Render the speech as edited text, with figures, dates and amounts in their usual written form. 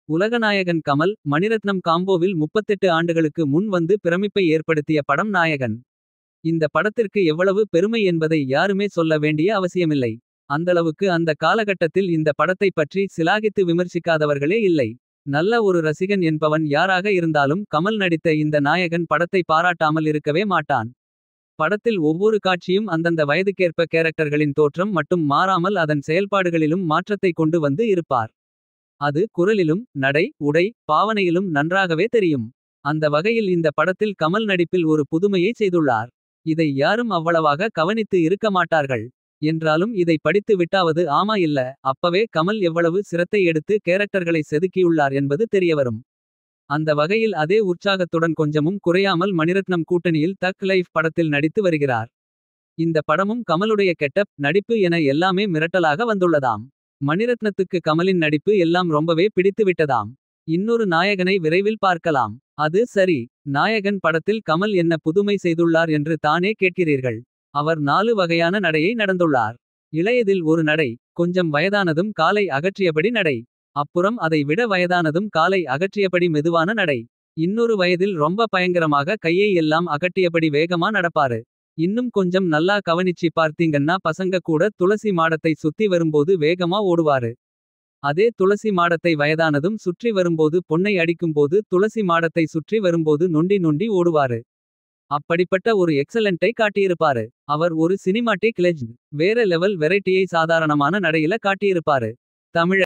உலகநாயகன் கமல் மணிரத்னம் காம்போவில் 38 ஆண்டுகளுக்கு முன் வந்து பிரமிப்பை ஏற்படுத்திய படம் நாயகன். இந்த படத்திற்கு எவ்வளவு பெருமை என்பதை யாருமே சொல்ல வேண்டிய அவசியமில்லை. அந்தளவுக்கு அந்த காலகட்டத்தில் இந்த படத்தை பற்றி சிலாகித்து விமர்சிக்காதவர்களே இல்லை. நல்ல ஒரு ரசிகன் என்பவன் யாராக இருந்தாலும் கமல் நடித்த இந்த நாயகன் படத்தை பாராட்டாமல் இருக்கவே மாட்டான். படத்தில் ஒவ்வொரு காட்சியும் அந்தந்த வயதுக்கேற்ப கேரக்டர்களின் தோற்றம் மட்டும் மாறாமல் அதன் செயல்பாடுகளிலும் மாற்றத்தை கொண்டு வந்து இருப்பார். அது குரலிலும் நடை உடை பாவனையிலும் நன்றாகவே தெரியும். அந்த வகையில் இந்த படத்தில் கமல் நடிப்பில் ஒரு புதுமையை செய்துள்ளார். இதை யாரும் அவ்வளவாக கவனித்து இருக்க மாட்டார்கள். என்றாலும் இதை படித்து விட்டாவது ஆமா இல்ல. அப்பவே கமல் எவ்வளவு சிரத்தை எடுத்து கேரக்டர்களை செதுக்கியுள்ளார் என்பது தெரியவரும். அந்த வகையில் அதே உற்சாகத்துடன் கொஞ்சமும் குறையாமல் மணிரத்னம் கூட்டணியில் தக் லைஃப் படத்தில் நடித்து வருகிறார். இந்த படமும் கமலுடைய கெட்டப் நடிப்பு என எல்லாமே மிரட்டலாக வந்துள்ளதாம். மணிரத்னத்துக்கு கமலின் நடிப்பு எல்லாம் ரொம்பவே பிடித்து விட்டதாம். இன்னொரு நாயகனை விரைவில் பார்க்கலாம். அது சரி. நாயகன் படத்தில் கமல் என்ன புதுமை செய்துள்ளார் என்று தானே கேட்கிறீர்கள். அவர் 4 வகையான நடையை நடந்துள்ளார். இளையதில் ஒரு நடை. கொஞ்சம் வயதானதும் காலை அகற்றியபடி நடை. அப்புறம் அதை விட வயதானதும் காலை அகற்றியபடி மெதுவான நடை. இன்னொரு வயதில் ரொம்ப பயங்கரமாக கையை எல்லாம் அகட்டியபடி வேகமா நடப்பாரு. இன்னும் கொஞ்சம் நல்லா கவனிச்சி பார்த்தீங்கன்னா பசங்க கூட துளசி மாடத்தை சுத்தி வரும்போது வேகமா ஓடுவாரு. அதே துளசி மாடத்தை வயதானதும் சுற்றி வரும்போது பொன்னை அடிக்கும்போது துளசி மாடத்தை சுற்றி வரும்போது நொண்டி நொண்டி ஓடுவாரு. அப்படிப்பட்ட ஒரு எக்ஸலென்ட்டை காட்டியிருப்பாரு. அவர் ஒரு சினிமாட்டிக் லெஜண்ட். வேற லெவல் வெரைட்டியை சாதாரணமான நடையில காட்டியிருப்பாரு. தமிழ